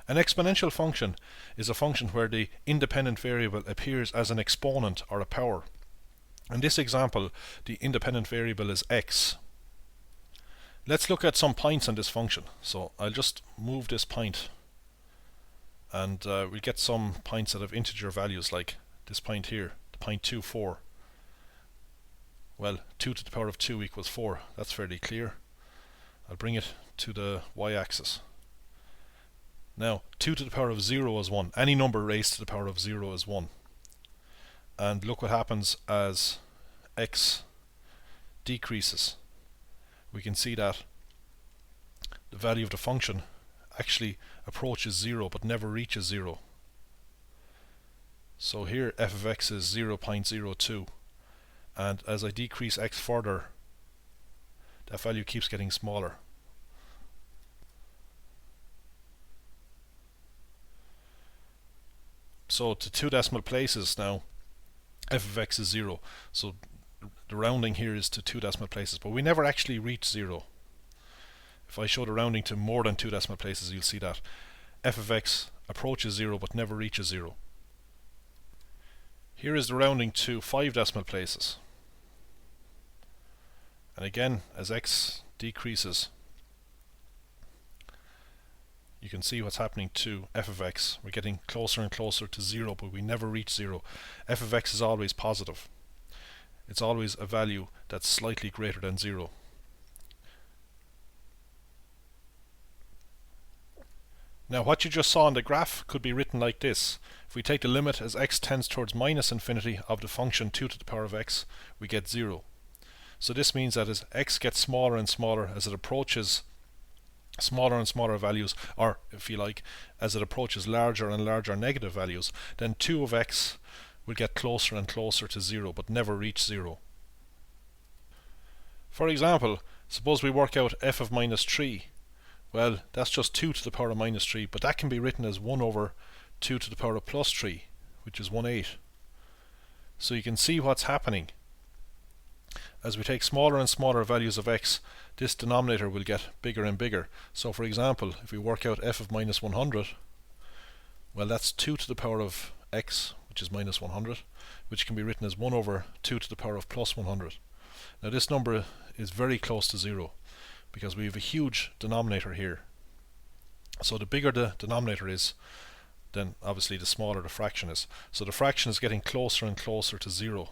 An exponential function is a function where the independent variable appears as an exponent or a power. In this example, the independent variable is x. Let's look at some points on this function. So I'll just move this point, and we'll get some points that have integer values, like this point here, the point 2, 4. Well, 2 to the power of 2 equals 4. That's fairly clear. I'll bring it to the y-axis. Now, 2 to the power of 0 is 1. Any number raised to the power of 0 is 1. And look what happens as x decreases. We can see that the value of the function actually approaches 0 but never reaches 0. So here f of x is 0.02, and as I decrease x further, that value keeps getting smaller. So to 2 decimal places now, f of x is 0. So the rounding here is to 2 decimal places, but we never actually reach 0. If I show the rounding to more than 2 decimal places, you'll see that f of x approaches 0 but never reaches 0. Here is the rounding to 5 decimal places. And again, as x decreases, you can see what's happening to f of x. We're getting closer and closer to 0, but we never reach 0. F of x is always positive. It's always a value that's slightly greater than 0. Now what you just saw on the graph could be written like this. If we take the limit as x tends towards minus infinity of the function 2 to the power of x, we get 0. So this means that as x gets smaller and smaller, as it approaches smaller and smaller values, or if you like, as it approaches larger and larger negative values, then 2 of x will get closer and closer to 0 but never reach 0. For example, suppose we work out f of minus 3. Well, that's just 2 to the power of minus 3, but that can be written as 1 over 2 to the power of plus 3, which is 1/8. So you can see what's happening. As we take smaller and smaller values of x, this denominator will get bigger and bigger. So for example, if we work out f of minus 100, well, that's 2 to the power of x, which is minus 100, which can be written as 1 over 2 to the power of plus 100. Now this number is very close to 0, because we have a huge denominator here. So the bigger the denominator is, then obviously the smaller the fraction is. So the fraction is getting closer and closer to 0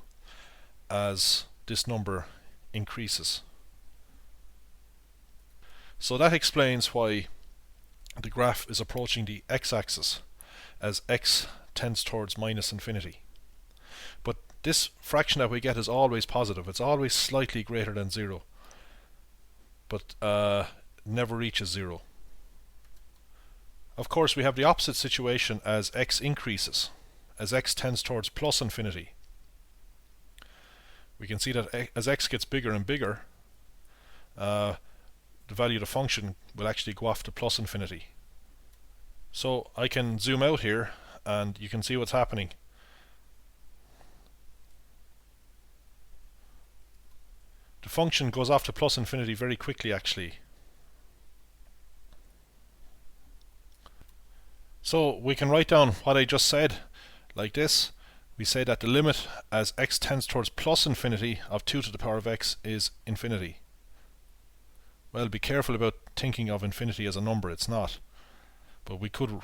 as this number increases. So that explains why the graph is approaching the x-axis as x tends towards minus infinity. But this fraction that we get is always positive. It's always slightly greater than 0, but never reaches 0. Of course, we have the opposite situation as x increases, as x tends towards plus infinity. We can see that as x gets bigger and bigger, the value of the function will actually go off to plus infinity. So I can zoom out here and you can see what's happening. The function goes off to plus infinity very quickly, actually. So we can write down what I just said like this. We say that the limit as x tends towards plus infinity of 2 to the power of x is infinity. Well, be careful about thinking of infinity as a number. It's not. But we could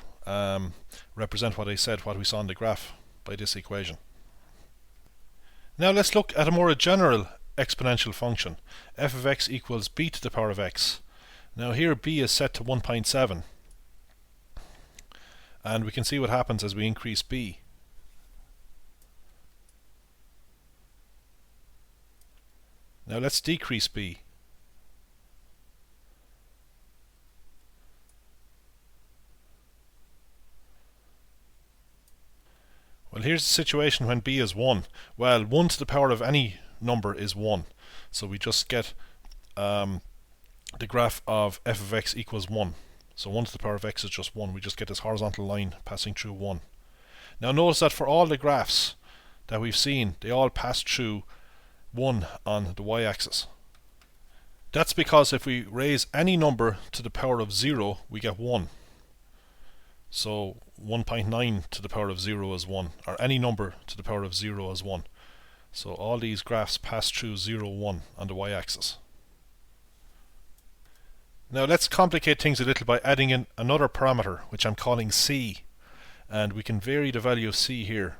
represent what I said, what we saw in the graph, by this equation. Now let's look at a more general exponential function. F of x equals b to the power of x. Now here b is set to 1.7. And we can see what happens as we increase b. Now let's decrease b. Well, here's the situation when b is 1. Well, 1 to the power of any number is 1. So we just get the graph of f of x equals 1. So 1 to the power of x is just 1. We just get this horizontal line passing through 1. Now notice that for all the graphs that we've seen, they all pass through 1 on the y-axis. That's because if we raise any number to the power of 0, we get 1. So 1.9 to the power of 0 is 1, or any number to the power of 0 is 1. So all these graphs pass through 0, 1 on the y-axis. Now let's complicate things a little by adding in another parameter, which I'm calling c. And we can vary the value of c here.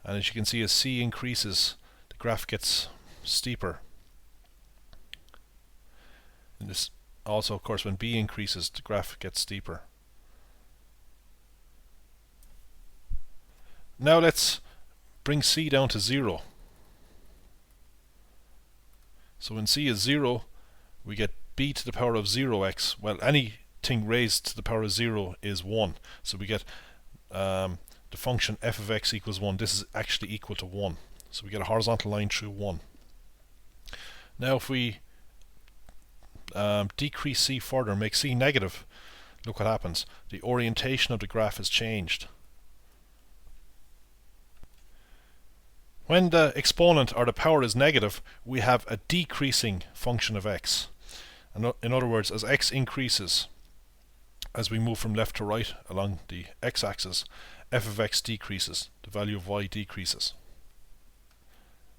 And as you can see, as c increases, the graph gets steeper. And this also, of course, when b increases, the graph gets steeper. Now let's bring c down to 0. So when c is 0, we get b to the power of 0x. Well, anything raised to the power of 0 is 1. So we get the function f of x equals 1. This is actually equal to 1. So we get a horizontal line through 1. Now if we decrease c further, make c negative, look what happens. The orientation of the graph is changed. When the exponent or the power is negative, we have a decreasing function of x. In other words, as x increases, as we move from left to right along the x-axis, f of x decreases, the value of y decreases.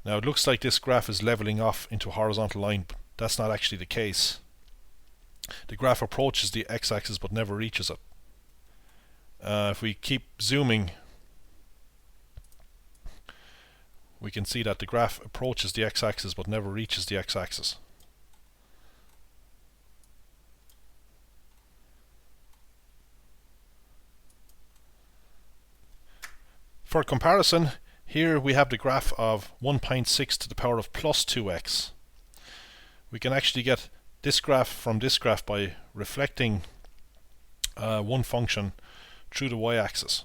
Now it looks like this graph is leveling off into a horizontal line, but that's not actually the case. The graph approaches the x-axis but never reaches it. If we keep zooming, we can see that the graph approaches the x-axis but never reaches the x-axis. For comparison, here we have the graph of 1.6 to the power of plus 2x. We can actually get this graph from this graph by reflecting one function through the y-axis.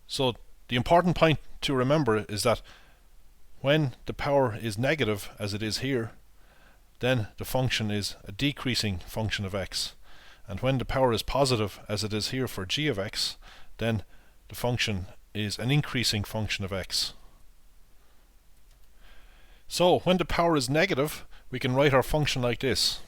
So the important point to remember is that when the power is negative, as it is here, then the function is a decreasing function of x. And when the power is positive, as it is here for g of x, then the function is an increasing function of x. So when the power is negative, we can write our function like this.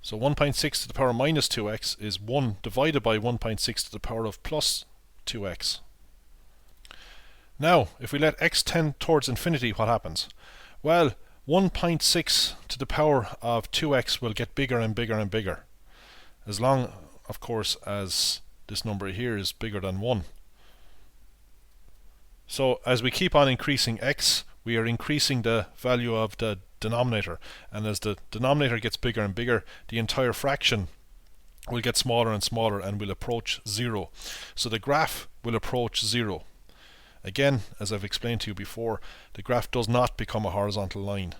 So 1.6 to the power of minus 2x is 1 divided by 1.6 to the power of plus 2x. Now, if we let x tend towards infinity, what happens? Well, 1.6 to the power of 2x will get bigger and bigger and bigger, as long, of course, as this number here is bigger than 1. So as we keep on increasing x, we are increasing the value of the denominator, and as the denominator gets bigger and bigger, the entire fraction will get smaller and smaller and will approach 0. So the graph will approach 0. Again, as I've explained to you before, the graph does not become a horizontal line.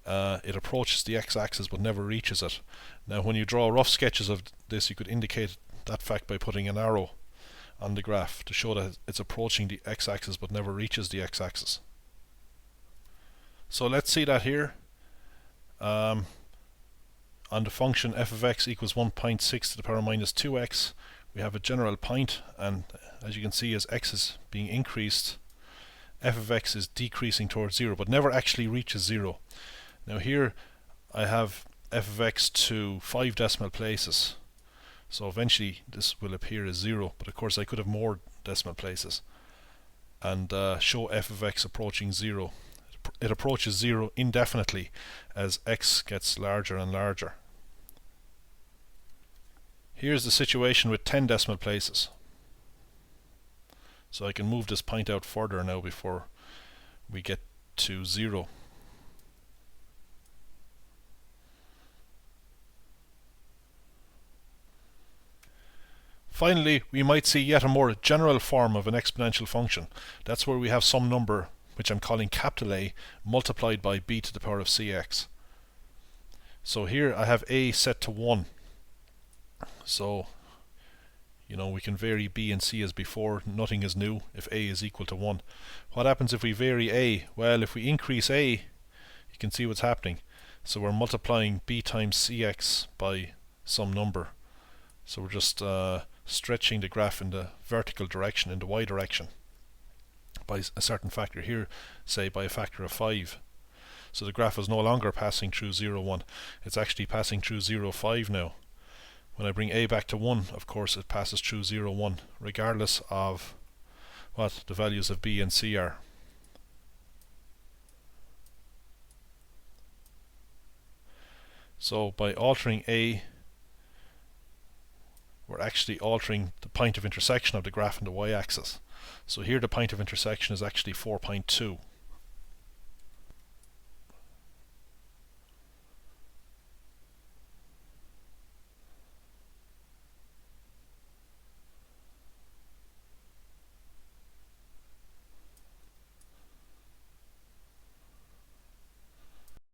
It approaches the x-axis but never reaches it. Now when you draw rough sketches of this, you could indicate that fact by putting an arrow on the graph to show that it's approaching the x-axis but never reaches the x-axis. So let's see that here. On the function f of x equals 1.6 to the power minus 2x, we have a general point, and as you can see, as x is being increased, f of x is decreasing towards 0 but never actually reaches 0. Now here I have f of x to 5 decimal places, so eventually this will appear as 0, but of course I could have more decimal places and show f of x approaching 0. It approaches 0 indefinitely as x gets larger and larger. Here's the situation with 10 decimal places. So I can move this point out further now before we get to 0. Finally, we might see yet a more general form of an exponential function. That's where we have some number, which I'm calling capital A, multiplied by b to the power of cx. So here I have a set to 1. So, we can vary b and c as before. Nothing is new if a is equal to 1. What happens if we vary a? Well, if we increase a, you can see what's happening. So we're multiplying b times cx by some number. So we're just stretching the graph in the vertical direction, in the y direction, by a certain factor here, say by a factor of 5. So the graph is no longer passing through 0, 1. It's actually passing through 0, 5 now. When I bring a back to 1, of course it passes through 0, 1, regardless of what the values of b and c are. So by altering a, we're actually altering the point of intersection of the graph and the y-axis. So here the point of intersection is actually 4.2.